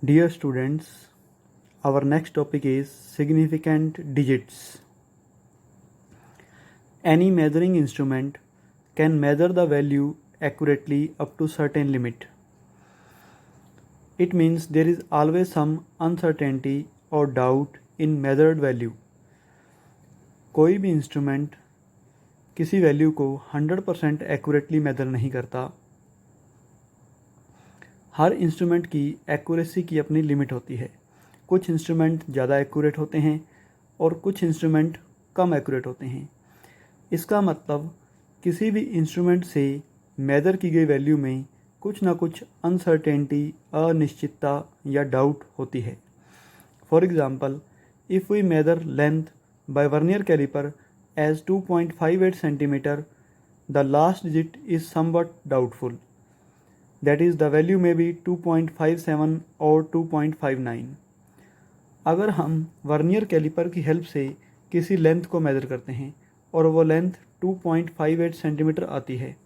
Dear students, our next topic is significant digits. Any measuring instrument can measure the value accurately up to certain limit. It means there is always some uncertainty or doubt in measured value. कोई भी instrument किसी value को 100% accurately measure नहीं करता। हर instrument की accuracy की अपनी limit होती है। कुछ इंस्ट्रूमेंट ज़्यादा एक्यूरेट होते हैं और कुछ इंस्ट्रूमेंट कम एक्यूरेट होते हैं। इसका मतलब किसी भी इंस्ट्रूमेंट से मेज़र की गई वैल्यू में कुछ ना कुछ अनसर्टेनिटी, अनिश्चितता या डाउट होती है। For example, if we measure length by vernier caliper as 2.58 centimetre, the last digit is somewhat doubtful. That is, the value may be 2.57 और 2.59। अगर हम वर्नियर कैलिपर की हेल्प से किसी लेंथ को मेज़र करते हैं और वो लेंथ 2.58 सेंटीमीटर आती है,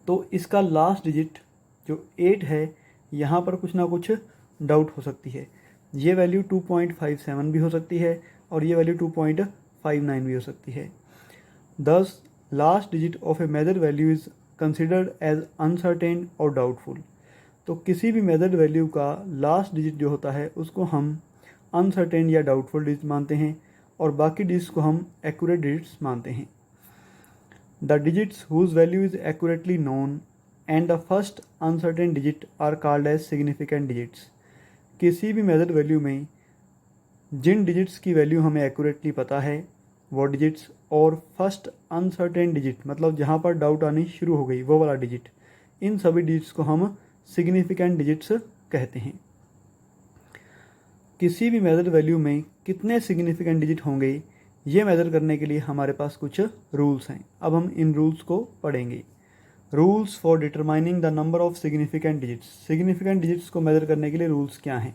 तो इसका लास्ट डिजिट जो 8 है, यहाँ पर कुछ ना कुछ डाउट हो सकती है। ये वैल्यू 2.57 भी हो सकती है और ये वैल्यू 2.59 भी हो सकती है। Thus last digit of a measure value is considered as uncertain और डाउटफुल। तो किसी भी मेजर्ड वैल्यू का लास्ट डिजिट जो होता है उसको हम अनसर्टेन या डाउटफुल डिजिट मानते हैं और बाकी डिजिट्स को हम एक्यूरेट डिजिट्स मानते हैं। The digits whose value is accurately known and the first uncertain digit are called as significant digits. किसी भी मेजर्ड वैल्यू में जिन डिजिट्स की वैल्यू हमें एक्यूरेटली पता है वो डिजिट्स और फर्स्ट अनसर्टेन डिजिट, मतलब जहाँ पर डाउट आनी शुरू हो गई वो वाला डिजिट, इन सभी डिजिट्स को हम सिग्निफिकेंट डिजिट्स कहते हैं। किसी भी मेजर वैल्यू में कितने सिग्निफिकेंट डिजिट होंगे ये मेज़र करने के लिए हमारे पास कुछ रूल्स हैं। अब हम इन रूल्स को पढ़ेंगे। Rules for determining the number of significant digits. Significant digits को मेज़र करने के लिए रूल्स क्या हैं?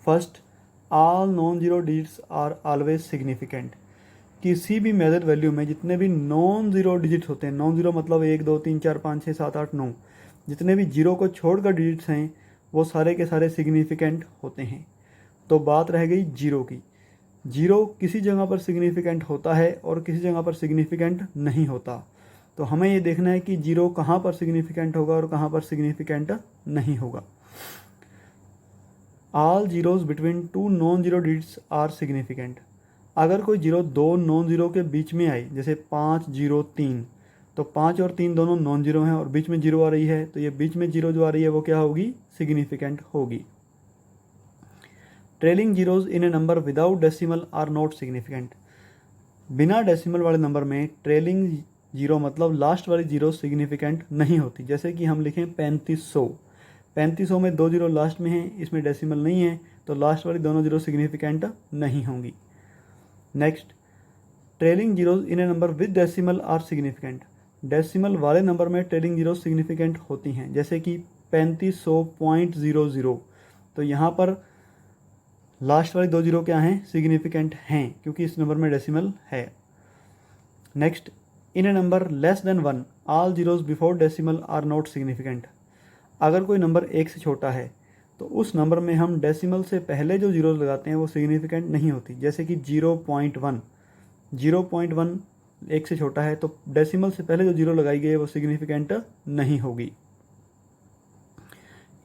First, all non zero digits are always significant. किसी भी मेजर वैल्यू में जितने भी नॉन ज़ीरो डिजिट होते हैं, नॉन ज़ीरो मतलब 1 2 3 4 5 6 7 8 9, जितने भी जीरो को छोड़कर डिजिट्स हैं वो सारे के सारे सिग्निफिकेंट होते हैं। तो बात रह गई जीरो की। जीरो किसी जगह पर सिग्निफिकेंट होता है और किसी जगह पर सिग्निफिकेंट नहीं होता। तो हमें ये देखना है कि जीरो कहाँ पर सिग्निफिकेंट होगा और कहाँ पर सिग्निफिकेंट नहीं होगा। All zeros between two non zero digits are significant. अगर कोई जीरो दो नॉन जीरो के बीच में आए, जैसे 5 0 3, तो 5 और 3 दोनों नॉन जीरो हैं और बीच में जीरो आ रही है, तो ये बीच में जीरो जो आ रही है वो क्या होगी? सिग्निफिकेंट होगी। Trailing zeros in a number without decimal are not significant. बिना डेसिमल वाले नंबर में ट्रेलिंग जीरो मतलब लास्ट वाली जीरो सिग्निफिकेंट नहीं होती। जैसे कि हम लिखें 3500, 3500 में 2 जीरो लास्ट में हैं, इसमें डेसिमल नहीं है, तो लास्ट वाली दोनों जीरो सिग्निफिकेंट नहीं होंगी। Next, trailing zeros in a number with decimal are significant. Decimal वाले नंबर में ट्रेलिंग जीरो सिग्निफिकेंट होती हैं, जैसे कि 3500.00, तो यहाँ पर लास्ट वाली 2 जीरो क्या हैं? सिग्निफिकेंट हैं, क्योंकि इस नंबर में डेसिमल है। Next, in a number less than 1 all zeros before decimal are not significant. अगर कोई नंबर 1 से छोटा है तो उस नंबर में हम डेसिमल से पहले जो जीरोज लगाते हैं वो सिग्निफिकेंट नहीं होती। जैसे कि 0.1, 0.1 1 से छोटा है तो डेसिमल से पहले जो जीरो लगाई गई है वो सिग्निफिकेंट नहीं होगी।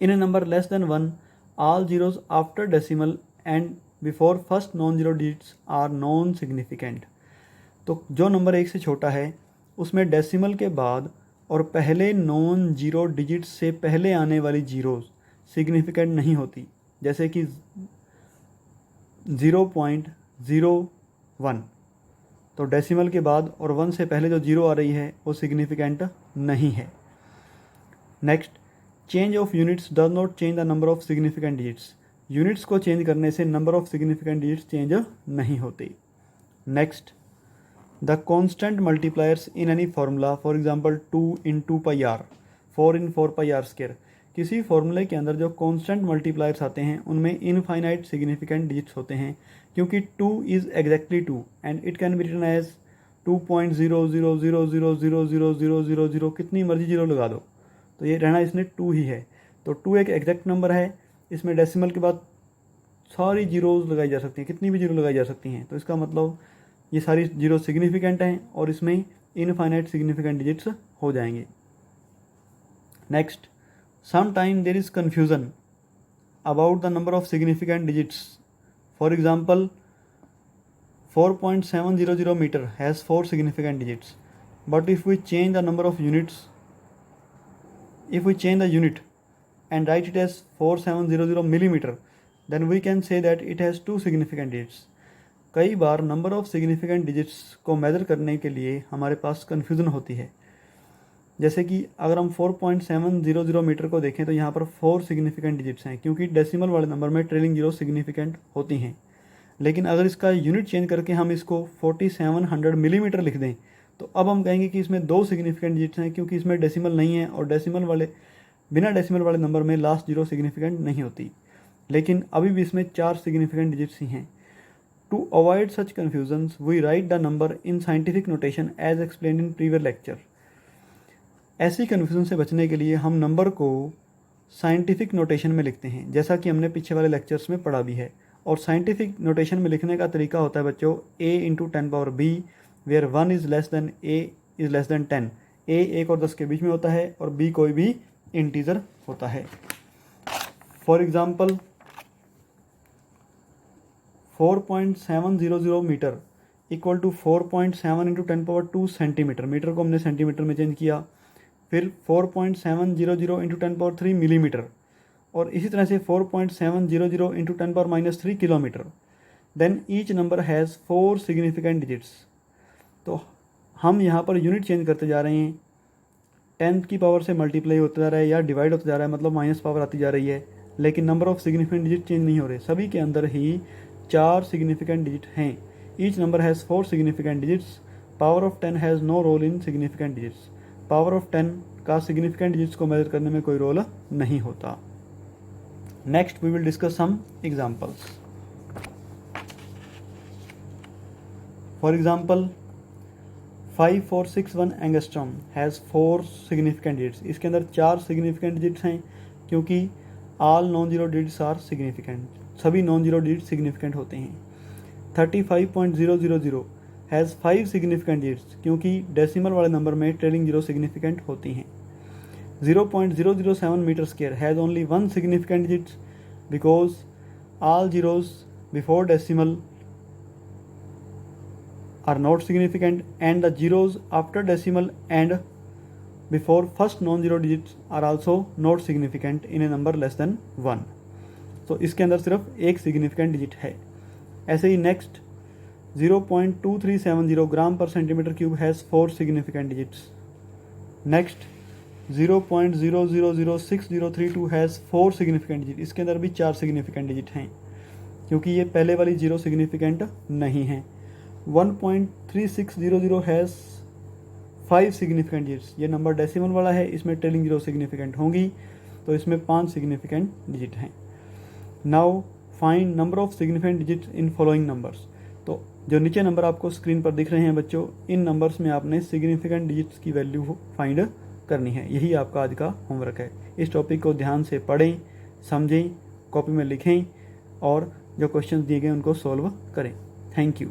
In a number less than 1 all zeros after decimal and before first non zero digits are non significant. तो जो नंबर 1 से छोटा है उसमें डेसिमल के बाद और पहले नॉन जीरो डिजिट से पहले आने वाली जीरोज सिग्निफिकेंट नहीं होती। जैसे कि 0.01, तो डेसिमल के बाद और 1 से पहले जो जीरो आ रही है वो सिग्निफिकेंट नहीं है। Next, change of units does not change the number of significant digits. Units को चेंज करने से number of significant digits change नहीं होते। Next, the constant multipliers in any formula, for example 2 in 2 pi r, 4 in 4 pi r square. किसी फॉर्मूले के अंदर जो कांस्टेंट मल्टीप्लायर्स आते हैं उनमें इनफाइनाइट सिग्निफिकेंट डिजिट्स होते हैं, क्योंकि 2 is exactly 2 and it can be written as 2.000000000, कितनी मर्जी जीरो लगा दो, तो ये रहना इसने 2 ही है। तो 2 एक एग्जैक्ट नंबर है, इसमें डेसिमल के बाद सारी जीरोज़ लगाई जा सकती हैं, कितनी भी जीरो लगाई जा सकती हैं, तो इसका मतलब ये सारी जीरो सिग्निफिकेंट हैं और इसमें इनफाइनाइट सिग्निफिकेंट डिजिट्स हो जाएंगे। Next, some time there is confusion about the number of significant digits. For example, 4.700 meter has 4 significant digits, but if we change the number of units, if we change the unit and write it as 4700 millimeter, then we can say that it has 2 significant digits. कई बार number of significant digits को measure करने के लिए हमारे पास confusion होती है। जैसे कि अगर हम 4.700 मीटर को देखें तो यहाँ पर 4 सिग्निफिकेंट डिजिट्स हैं, क्योंकि डेसिमल वाले नंबर में ट्रेलिंग जीरो सिग्निफिकेंट होती हैं। लेकिन अगर इसका यूनिट चेंज करके हम इसको 4700 मिलीमीटर लिख दें तो अब हम कहेंगे कि इसमें 2 सिग्निफिकेंट डिजिट्स हैं, क्योंकि इसमें डेसिमल नहीं है और बिना डेसिमल वाले नंबर में लास्ट जीरो सिग्निफिकेंट नहीं होती। लेकिन अभी भी इसमें 4 सिग्निफिकेंट डिजिट्स ही हैं। To avoid such confusions we write the number in scientific notation as explain in previous lecture. ऐसी कन्फ्यूज़न से बचने के लिए हम नंबर को साइंटिफिक नोटेशन में लिखते हैं, जैसा कि हमने पीछे वाले लेक्चर्स में पढ़ा भी है। और साइंटिफिक नोटेशन में लिखने का तरीका होता है बच्चों a into 10 power b, where 1 is less than a is less than 10। a 1 और 10 के बीच में होता है और b कोई भी इंटीजर होता है। For example 4.700 metre equal to 4.7 into 10 power 2 centimetre. Metre को हमने सेंटीमीटर में चेंज किया। फिर 4.700 इंटू 10 पावर 3 मिलीमीटर, और इसी तरह से 4.700 into 10 power -3 kilometre. Then each number has 4 significant digits. तो हम यहाँ पर यूनिट चेंज करते जा रहे हैं, 10 की पावर से मल्टीप्लाई होता जा रहा है या डिवाइड होता जा रहा है, मतलब माइनस पावर आती जा रही है, लेकिन number of significant digit change नहीं हो रहे। सभी के अंदर ही 4 सिग्निफिकेंट डिजिट हैं। Each number has 4 significant digits. Power of 10 has no role in significant digits. Power of 10 का सिग्निफिकेंट डिजिट्स को मेजर करने में कोई रोल नहीं होता। Next we will discuss some examples. For example 5461 angstrom has 4 significant digits. इसके अंदर 4 significant digits हैं, क्योंकि all non zero digits are significant. सभी नॉन जीरो डिजिट सिग्निफिकेंट होते हैं। 35.000 हैज़ 5 सिग्निफिकेंट डिजिट्स, क्योंकि डेसिमल वाले नंबर में ट्रेलिंग जीरो सिग्निफिकेंट होती हैं। 0.007 metre square has only 1 significant digits, because all zeros before decimal are not significant and the zeros after decimal and before first non-zero digits are also not significant in a number less than 1. तो इसके अंदर सिर्फ एक significant digit है। ऐसे ही next 0.2370 ग्राम पर centimetre cube has 4 significant digits. Next 0.000632 has 4 significant digit. इसके अंदर भी 4 सिग्निफिकेंट डिजिट हैं, क्योंकि ये पहले वाली जीरो सिग्निफिकेंट नहीं है। 1.3600 हैज़ 5 सिग्निफिकेंट डिजिट्स। ये नंबर डेसिमल वाला है, इसमें ट्रेलिंग जीरो सिग्निफिकेंट होंगी, तो इसमें 5 सिग्निफिकेंट डिजिट हैं। Now find number of significant digits in following numbers. तो जो नीचे नंबर आपको स्क्रीन पर दिख रहे हैं बच्चों, इन नंबर्स में आपने सिग्निफिकेंट डिजिट्स की वैल्यू फाइंड करनी है। यही आपका आज का होमवर्क है। इस टॉपिक को ध्यान से पढ़ें, समझें, कॉपी में लिखें और जो क्वेश्चन दिए गए उनको सॉल्व करें। Thank you.